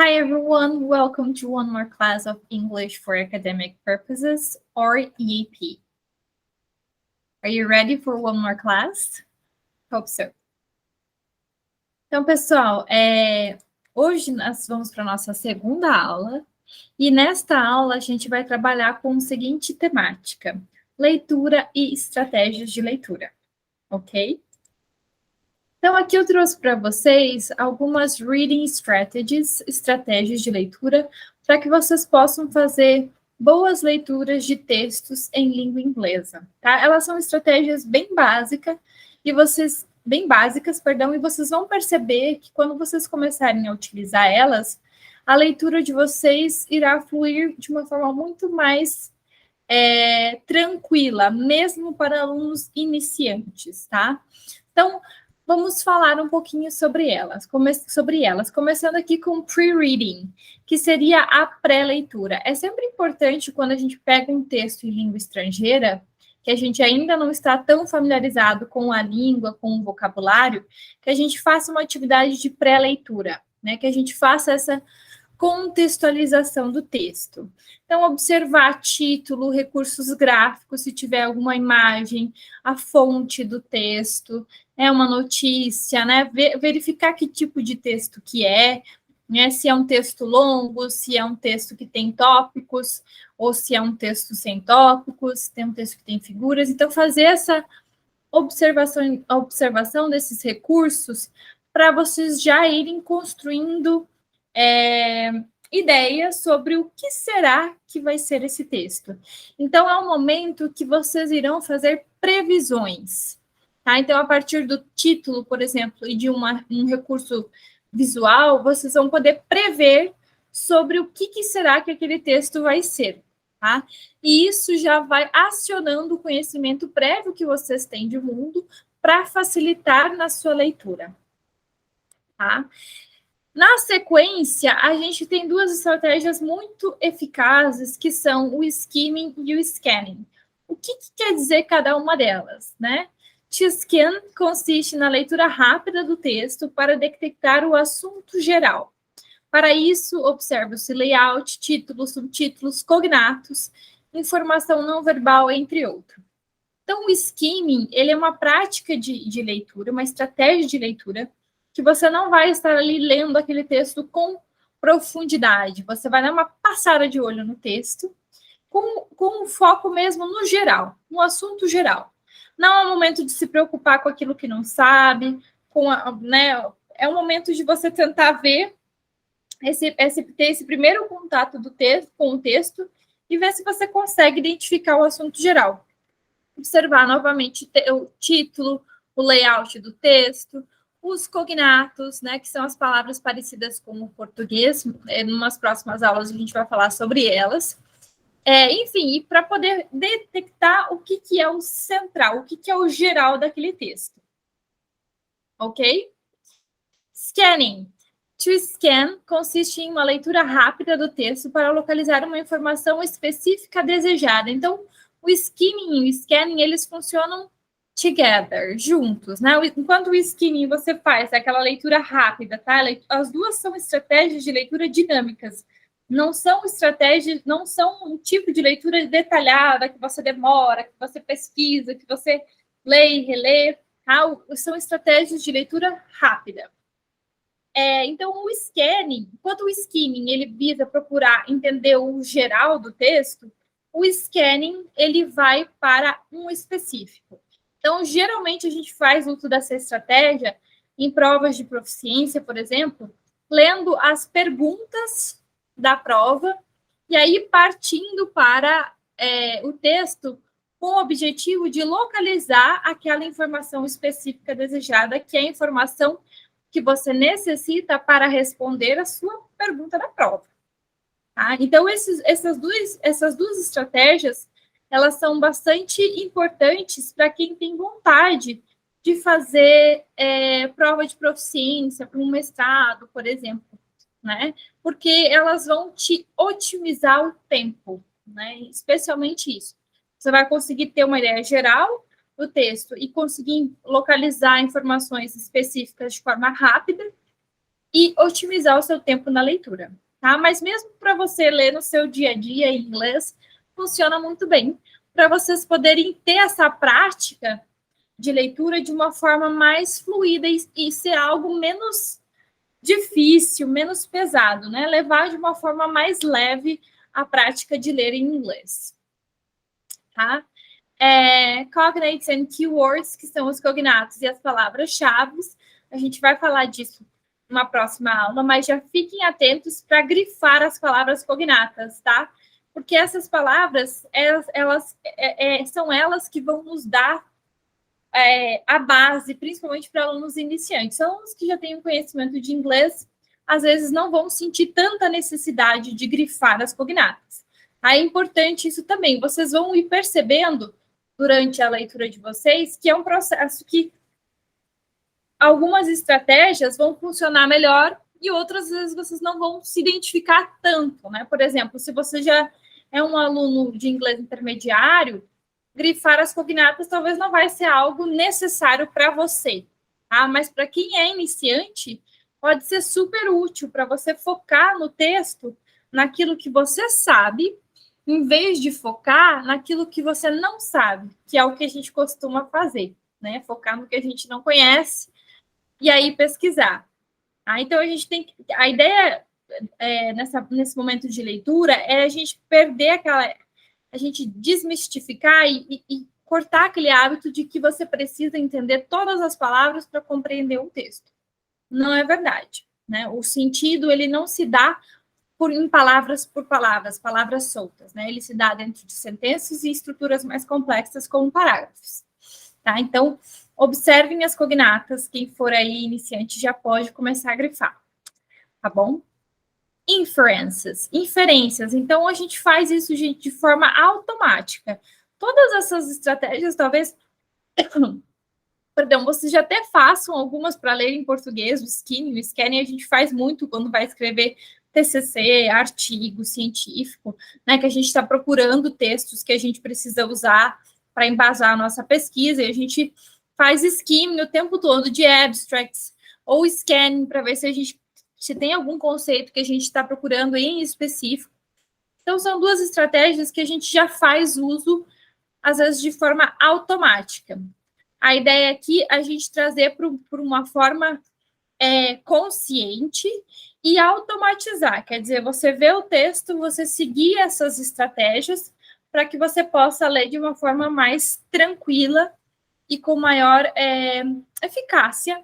Hi everyone, welcome to one more class of English for Academic Purposes, or EAP. Are you ready for one more class? Hope so. Então, pessoal, hoje nós vamos para a nossa segunda aula, e nesta aula a gente vai trabalhar com a seguinte temática: leitura e estratégias de leitura, ok? Então, aqui eu trouxe para vocês algumas reading strategies, estratégias de leitura, para que vocês possam fazer boas leituras de textos em língua inglesa, tá? Elas são estratégias bem básicas, e vocês vão perceber que quando vocês começarem a utilizar elas, a leitura de vocês irá fluir de uma forma muito mais tranquila, mesmo para alunos iniciantes, tá? Então, vamos falar um pouquinho sobre elas, começando aqui com pre-reading, que seria a pré-leitura. É sempre importante, quando a gente pega um texto em língua estrangeira, que a gente ainda não está tão familiarizado com a língua, com o vocabulário, que a gente faça uma atividade de pré-leitura, né? Que a gente faça essa contextualização do texto. Então, observar título, recursos gráficos, se tiver alguma imagem, a fonte do texto, uma notícia, né? Verificar que tipo de texto que né? Se é um texto longo, se é um texto que tem tópicos, ou se é um texto sem tópicos, se tem um texto que tem figuras. Então, fazer essa observação desses recursos para vocês já irem construindo ideias sobre o que será que vai ser esse texto. Então, é um momento que vocês irão fazer previsões. Tá? Então, a partir do título, por exemplo, e de um recurso visual, vocês vão poder prever sobre o que será que aquele texto vai ser. Tá? E isso já vai acionando o conhecimento prévio que vocês têm de mundo para facilitar na sua leitura. Tá? Na sequência, a gente tem duas estratégias muito eficazes, que são o skimming e o scanning. O que quer dizer cada uma delas, né? To scan consiste na leitura rápida do texto para detectar o assunto geral. Para isso, observa-se layout, títulos, subtítulos, cognatos, informação não verbal, entre outros. Então, o skimming, ele é uma prática de leitura, uma estratégia de leitura, que você não vai estar ali lendo aquele texto com profundidade. Você vai dar uma passada de olho no texto, com um foco mesmo no geral, no assunto geral. Não é um momento de se preocupar com aquilo que não sabe, né? É um momento de você tentar ver ter esse primeiro contato do texto com o texto e ver se você consegue identificar o assunto geral. Observar novamente o título, o layout do texto, os cognatos, né, que são as palavras parecidas com o português. Em umas próximas aulas a gente vai falar sobre elas. Enfim, e para poder detectar o que é o central, o que é o geral daquele texto. Ok? Scanning. To scan consiste em uma leitura rápida do texto para localizar uma informação específica desejada. Então, o skimming e o scanning, eles funcionam together, juntos, né? Enquanto o skimming você faz aquela leitura rápida, tá? As duas são estratégias de leitura dinâmicas. Não são estratégias, não são um tipo de leitura detalhada, que você demora, que você pesquisa, que você lê e relê, tá? São estratégias de leitura rápida. Então, o scanning, enquanto o skimming ele visa procurar entender o geral do texto, o scanning ele vai para um específico. Então, geralmente, a gente faz uso dessa estratégia em provas de proficiência, por exemplo, lendo as perguntas da prova e aí partindo para o texto com o objetivo de localizar aquela informação específica desejada, que é a informação que você necessita para responder a sua pergunta da prova. Tá? Então, essas duas estratégias, elas são bastante importantes para quem tem vontade de fazer prova de proficiência para um mestrado, por exemplo, né? Porque elas vão te otimizar o tempo, né? Especialmente isso. Você vai conseguir ter uma ideia geral do texto e conseguir localizar informações específicas de forma rápida, e otimizar o seu tempo na leitura, tá? Mas mesmo para você ler no seu dia a dia em inglês, funciona muito bem, para vocês poderem ter essa prática de leitura de uma forma mais fluida e ser algo menos difícil, menos pesado, né? Levar de uma forma mais leve a prática de ler em inglês, tá? Cognates and keywords, que são os cognatos e as palavras-chave. A gente vai falar disso numa próxima aula, mas já fiquem atentos para grifar as palavras cognatas, tá? Porque essas palavras, são elas que vão nos dar a base, principalmente para alunos iniciantes. Alunos que já têm um conhecimento de inglês, às vezes não vão sentir tanta necessidade de grifar as cognatas. É importante isso também. Vocês vão ir percebendo durante a leitura de vocês que é um processo que algumas estratégias vão funcionar melhor e outras vezes vocês não vão se identificar tanto, né? Por exemplo, se você já é um aluno de inglês intermediário, grifar as cognatas talvez não vai ser algo necessário para você, tá? Mas para quem é iniciante, pode ser super útil para você focar no texto naquilo que você sabe, em vez de focar naquilo que você não sabe, que é o que a gente costuma fazer, né? Focar no que a gente não conhece e aí pesquisar. Então, a gente tem que... A ideia nesse momento de leitura é a gente perder aquela... A gente desmistificar e cortar aquele hábito de que você precisa entender todas as palavras para compreender um texto. Não é verdade, né? O sentido, ele não se dá em palavras por palavras, palavras soltas, né? Ele se dá dentro de sentenças e estruturas mais complexas, como parágrafos, tá? Então, observem as cognatas, quem for aí iniciante já pode começar a grifar, tá bom? Inferências. Então, a gente faz isso, gente, de forma automática. Todas essas estratégias, talvez, perdão, vocês já até façam algumas para ler em português, o scanning a gente faz muito quando vai escrever TCC, artigo científico, né, que a gente está procurando textos que a gente precisa usar para embasar a nossa pesquisa, e a gente faz skimming o tempo todo de abstracts, ou scanning para ver se tem algum conceito que a gente está procurando em específico. Então, são duas estratégias que a gente já faz uso, às vezes, de forma automática. A ideia aqui é a gente trazer por uma forma consciente e automatizar. Quer dizer, você vê o texto, você seguir essas estratégias para que você possa ler de uma forma mais tranquila e com maior eficácia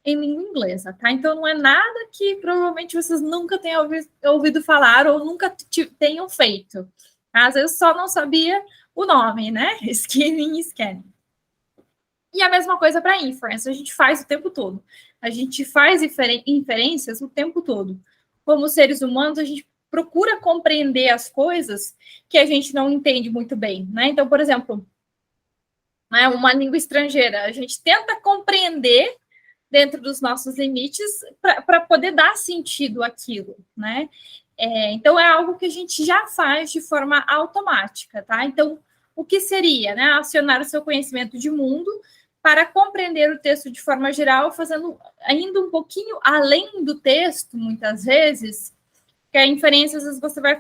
em língua inglesa, tá? Então, não é nada que provavelmente vocês nunca tenham ouvido falar ou nunca tenham feito. Às vezes só não sabia o nome, né? Skimming e scanning. E a mesma coisa para inference, a gente faz o tempo todo. A gente faz inferências o tempo todo. Como seres humanos, a gente procura compreender as coisas que a gente não entende muito bem, né? Então, por exemplo, né, uma língua estrangeira, a gente tenta compreender dentro dos nossos limites para poder dar sentido àquilo, né? Então, é algo que a gente já faz de forma automática, tá? Então, o que seria, né? Acionar o seu conhecimento de mundo para compreender o texto de forma geral, fazendo ainda um pouquinho além do texto, muitas vezes, que a inferência, às vezes, você vai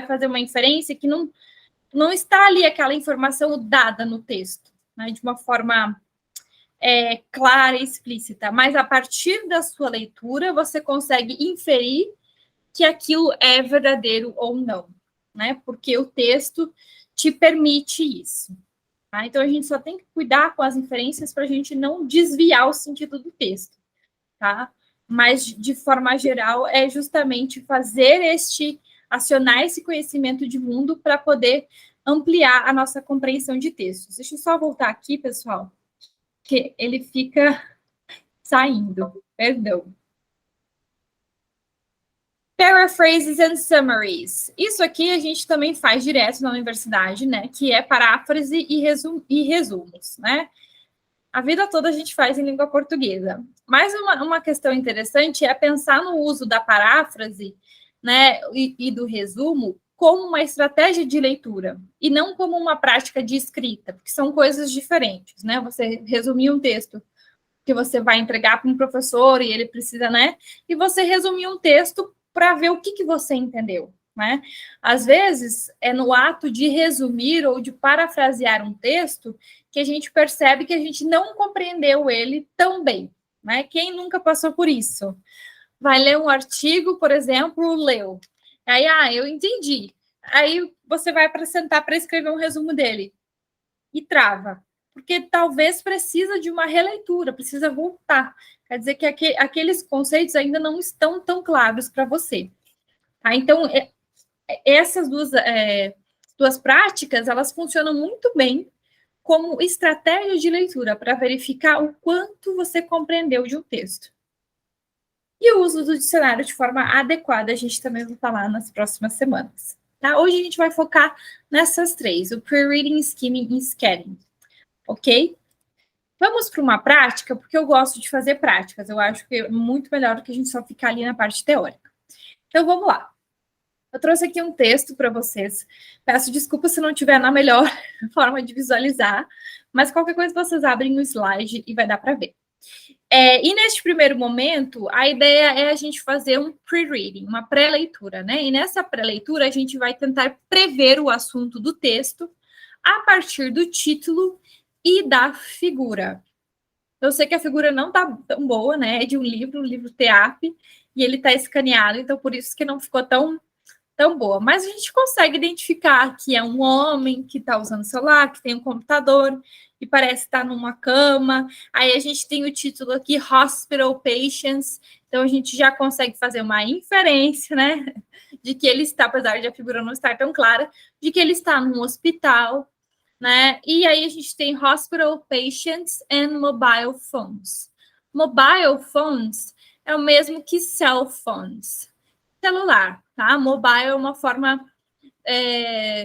fazer uma inferência que não está ali aquela informação dada no texto, né? De uma forma clara e explícita, mas a partir da sua leitura, você consegue inferir que aquilo é verdadeiro ou não, né? Porque o texto te permite isso. Tá? Então, a gente só tem que cuidar com as inferências para a gente não desviar o sentido do texto, tá? Mas, de forma geral, é justamente acionar esse conhecimento de mundo para poder ampliar a nossa compreensão de textos. Deixa eu só voltar aqui, pessoal, que ele fica saindo, perdão. Paraphrases and summaries. Isso aqui a gente também faz direto na universidade, né? Que é paráfrase e resumos, né? A vida toda a gente faz em língua portuguesa. Mas uma questão interessante é pensar no uso da paráfrase, né? E do resumo como uma estratégia de leitura e não como uma prática de escrita, porque são coisas diferentes, né? Você resumir um texto porque você vai entregar para um professor e ele precisa, né? E você resumir um texto para ver o que você entendeu, né? Às vezes, é no ato de resumir ou de parafrasear um texto que a gente percebe que a gente não compreendeu ele tão bem, né? Quem nunca passou por isso? Vai ler um artigo, por exemplo, leu. Aí, eu entendi. Aí você vai sentar para escrever um resumo dele e trava, porque talvez precisa de uma releitura, precisa voltar. Quer dizer que aqueles conceitos ainda não estão tão claros para você. Tá? Então, essas duas práticas, elas funcionam muito bem como estratégia de leitura para verificar o quanto você compreendeu de um texto. E o uso do dicionário de forma adequada, a gente também vai falar nas próximas semanas. Tá? Hoje a gente vai focar nessas três, o pre-reading, skimming e scanning. Ok? Vamos para uma prática, porque eu gosto de fazer práticas. Eu acho que é muito melhor do que a gente só ficar ali na parte teórica. Então, vamos lá. Eu trouxe aqui um texto para vocês. Peço desculpa se não tiver na melhor forma de visualizar, mas qualquer coisa vocês abrem o slide e vai dar para ver. E neste primeiro momento, a ideia é a gente fazer um pre-reading, uma pré-leitura, né? E nessa pré-leitura, a gente vai tentar prever o assunto do texto a partir do título e da figura. Eu sei que a figura não tá tão boa, né? É de um livro TEAP, e ele tá escaneado, então por isso que não ficou tão boa. Mas a gente consegue identificar que é um homem que está usando o celular, que tem um computador, e parece estar numa cama. Aí a gente tem o título aqui, Hospital Patients, então a gente já consegue fazer uma inferência, né? De que ele está, apesar de a figura não estar tão clara, de que ele está num hospital, né? E aí a gente tem Hospital Patients and Mobile Phones. Mobile Phones é o mesmo que cell phones. Celular, tá? Mobile é uma forma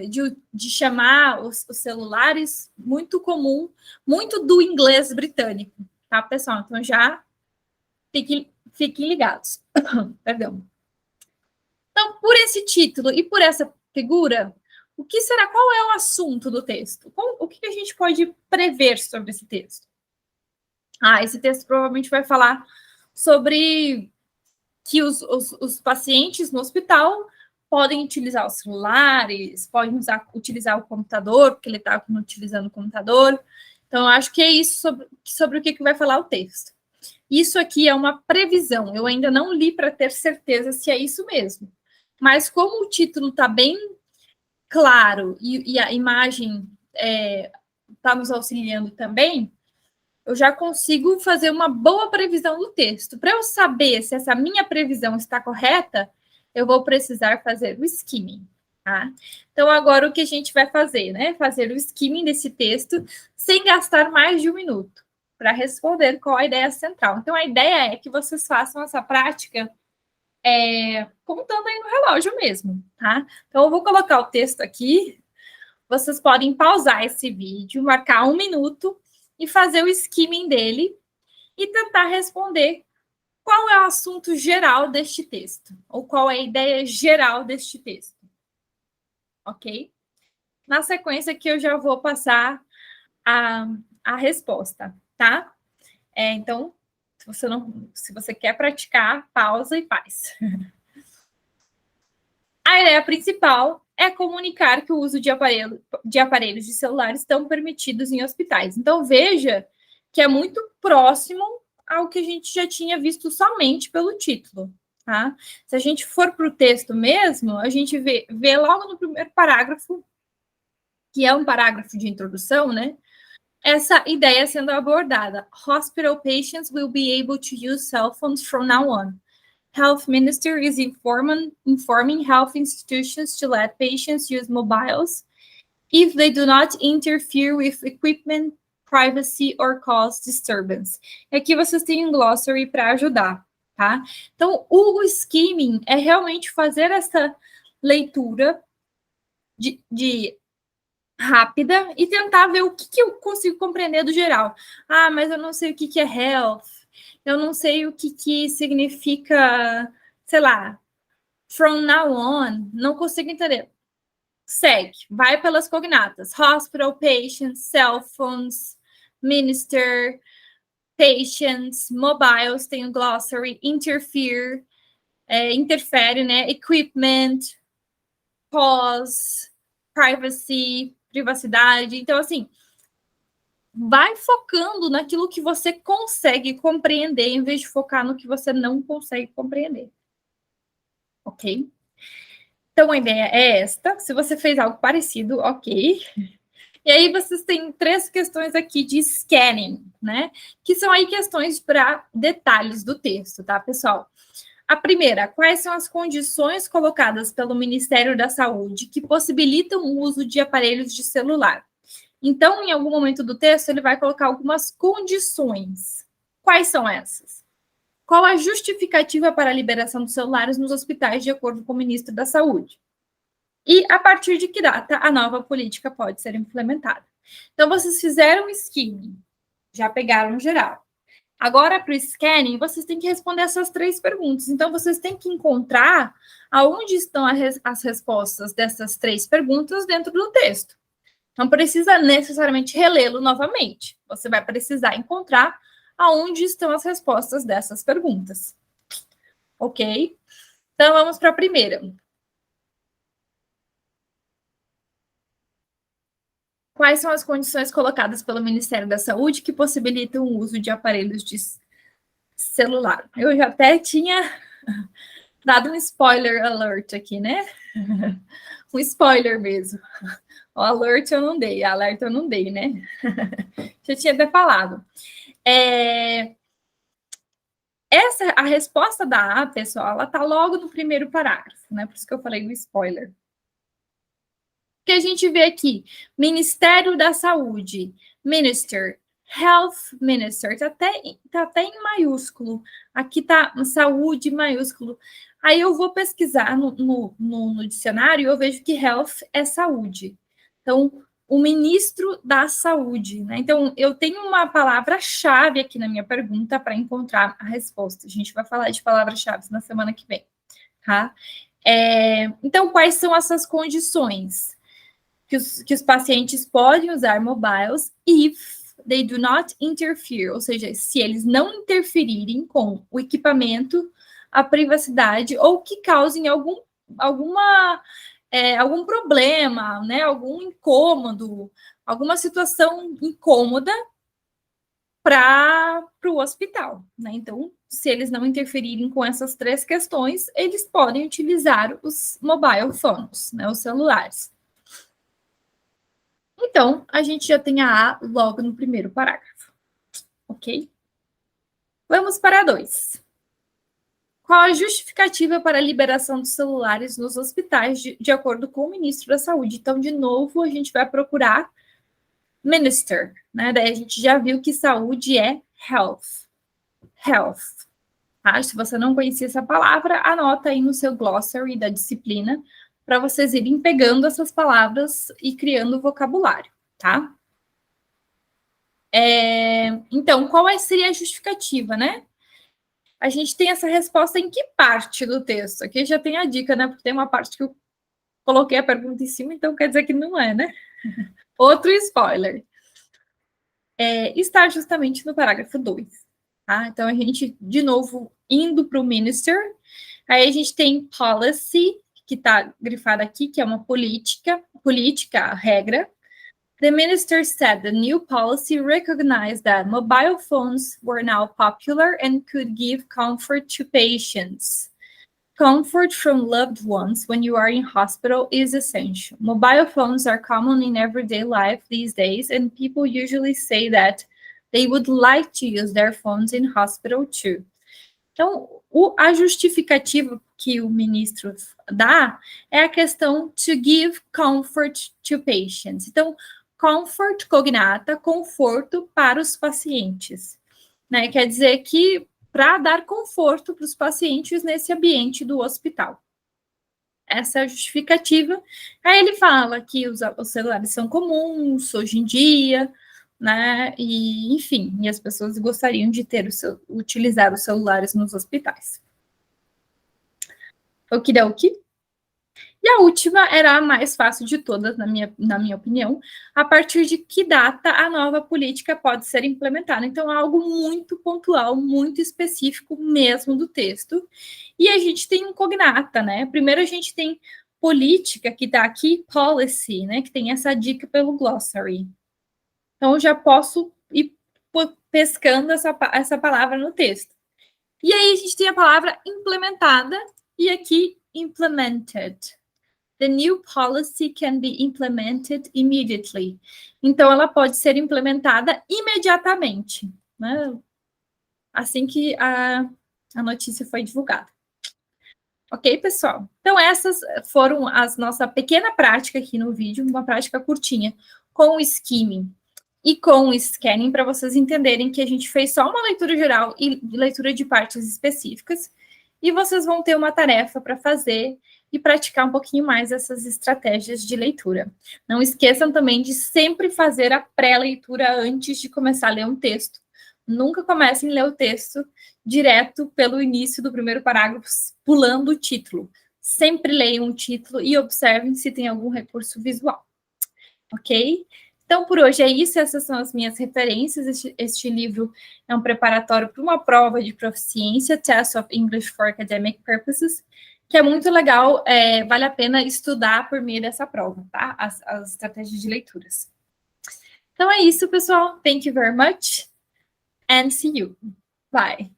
de chamar os celulares muito comum, muito do inglês britânico, tá, pessoal? Então já fiquem ligados. Perdão. Então, por esse título e por essa figura, qual é o assunto do texto? O que a gente pode prever sobre esse texto? Esse texto provavelmente vai falar sobre que os pacientes no hospital podem utilizar os celulares, podem utilizar o computador, porque ele está utilizando o computador. Então, eu acho que é isso sobre o que vai falar o texto. Isso aqui é uma previsão, eu ainda não li para ter certeza se é isso mesmo. Mas como o título está bem claro e a imagem está nos auxiliando também, eu já consigo fazer uma boa previsão do texto. Para eu saber se essa minha previsão está correta, eu vou precisar fazer o skimming, tá? Então, agora o que a gente vai fazer, né? Fazer o skimming desse texto sem gastar mais de 1 minuto para responder qual a ideia central. Então, a ideia é que vocês façam essa prática contando aí no relógio mesmo, tá? Então, eu vou colocar o texto aqui. Vocês podem pausar esse vídeo, marcar 1 minuto e fazer o skimming dele e tentar responder qual é o assunto geral deste texto, ou qual é a ideia geral deste texto. Ok? Na sequência aqui eu já vou passar a resposta, tá? Então, se você quer praticar, pausa e faz. A ideia principal é comunicar que o uso de aparelhos de celular estão permitidos em hospitais. Então, veja que é muito próximo ao que a gente já tinha visto somente pelo título, tá? Se a gente for para o texto mesmo, a gente vê logo no primeiro parágrafo, que é um parágrafo de introdução, né? Essa ideia sendo abordada. Hospital patients will be able to use cell phones from now on. Health Minister is informing health institutions to let patients use mobiles if they do not interfere with equipment, privacy or cause disturbance. E aqui vocês têm um glossary para ajudar, tá? Então, o skimming é realmente fazer essa leitura de rápida e tentar ver o que eu consigo compreender do geral. Mas eu não sei o que é health, eu não sei o que significa, sei lá, from now on, não consigo entender. Segue, vai pelas cognatas. Hospital, patients, cell phones, minister, patients, mobiles, tem o glossary, interfere, interfere, né? Equipment, pause, privacy, privacidade. Então, assim, vai focando naquilo que você consegue compreender, em vez de focar no que você não consegue compreender. Ok? Então, a ideia é esta. Se você fez algo parecido, ok. E aí, vocês têm 3 questões aqui de scanning, né? Que são aí questões para detalhes do texto, tá, pessoal? A primeira, quais são as condições colocadas pelo Ministério da Saúde que possibilitam o uso de aparelhos de celular? Então, em algum momento do texto, ele vai colocar algumas condições. Quais são essas? Qual a justificativa para a liberação dos celulares nos hospitais, de acordo com o ministro da Saúde? E a partir de que data a nova política pode ser implementada? Então, vocês fizeram o skimming, já pegaram geral. Agora, para o scanning, vocês têm que responder essas 3 perguntas. Então, vocês têm que encontrar aonde estão as respostas dessas 3 perguntas dentro do texto. Não precisa necessariamente relê-lo novamente. Você vai precisar encontrar aonde estão as respostas dessas perguntas. Ok? Então, vamos para a primeira. Quais são as condições colocadas pelo Ministério da Saúde que possibilitam o uso de aparelhos de celular? Eu já até tinha dado um spoiler alert aqui, né? Um spoiler mesmo. O alert eu não dei, alerta eu não dei, né? Já tinha até falado. A resposta da A, pessoal, ela tá logo no primeiro parágrafo, né? Por isso que eu falei do spoiler. Que a gente vê aqui, Ministério da Saúde, Minister, Health Minister, tá até em maiúsculo. Aqui tá saúde maiúsculo. Aí eu vou pesquisar no dicionário e eu vejo que health é saúde. Então, o ministro da saúde, né? Então, eu tenho uma palavra-chave aqui na minha pergunta para encontrar a resposta. A gente vai falar de palavras-chave na semana que vem, tá? Então, quais são essas condições? Que os pacientes podem usar mobiles if they do not interfere, ou seja, se eles não interferirem com o equipamento, a privacidade, ou que causem algum problema, né, algum incômodo, alguma situação incômoda para o hospital, né? Então, se eles não interferirem com essas 3 questões, eles podem utilizar os mobile phones, né, os celulares. Então, a gente já tem a A logo no primeiro parágrafo, ok? Vamos para 2. Qual a justificativa para a liberação dos celulares nos hospitais, de acordo com o ministro da Saúde? Então, de novo, a gente vai procurar minister, né? Daí a gente já viu que saúde é health. Health. Tá? Se você não conhecia essa palavra, anota aí no seu glossary da disciplina para vocês irem pegando essas palavras e criando vocabulário, tá? Então, qual seria a justificativa, né? A gente tem essa resposta em que parte do texto? Aqui já tem a dica, né? Porque tem uma parte que eu coloquei a pergunta em cima, então quer dizer que não é, né? Outro spoiler. Está justamente no parágrafo 2. Tá? Então, a gente, de novo, indo para o minister, aí a gente tem policy, que está grifada aqui, que é uma política, regra. The minister said the new policy recognized that mobile phones were now popular and could give comfort to patients. Comfort from loved ones when you are in hospital is essential. Mobile phones are common in everyday life these days, and people usually say that they would like to use their phones in hospital too. Então, a justificativa que o ministro dá é a questão to give comfort to patients. Então, comfort cognata, conforto para os pacientes, né? Quer dizer que para dar conforto para os pacientes nesse ambiente do hospital. Essa é a justificativa. Aí ele fala que os celulares são comuns hoje em dia, né? E, enfim, e as pessoas gostariam de utilizar os celulares nos hospitais. Okidoki. E a última era a mais fácil de todas, na minha opinião, a partir de que data a nova política pode ser implementada. Então, é algo muito pontual, muito específico mesmo do texto. E a gente tem um cognata, né? Primeiro a gente tem política, que está aqui, policy, né? Que tem essa dica pelo glossary. Então, eu já posso ir pescando essa palavra no texto. E aí a gente tem a palavra implementada, e aqui, implemented. The new policy can be implemented immediately. Então, ela pode ser implementada imediatamente, né? Assim que a notícia foi divulgada. Ok, pessoal? Então, essas foram as nossa pequena prática aqui no vídeo, uma prática curtinha, com o skimming e com o scanning, para vocês entenderem que a gente fez só uma leitura geral e leitura de partes específicas, e vocês vão ter uma tarefa para fazer e praticar um pouquinho mais essas estratégias de leitura. Não esqueçam também de sempre fazer a pré-leitura antes de começar a ler um texto. Nunca comecem a ler o texto direto pelo início do primeiro parágrafo, pulando o título. Sempre leiam o título e observem se tem algum recurso visual. Ok? Então, por hoje é isso. Essas são as minhas referências. Este livro é um preparatório para uma prova de proficiência, Test of English for Academic Purposes, que é muito legal, vale a pena estudar por meio dessa prova, tá? As estratégias de leituras. Então é isso, pessoal. Thank you very much and see you. Bye.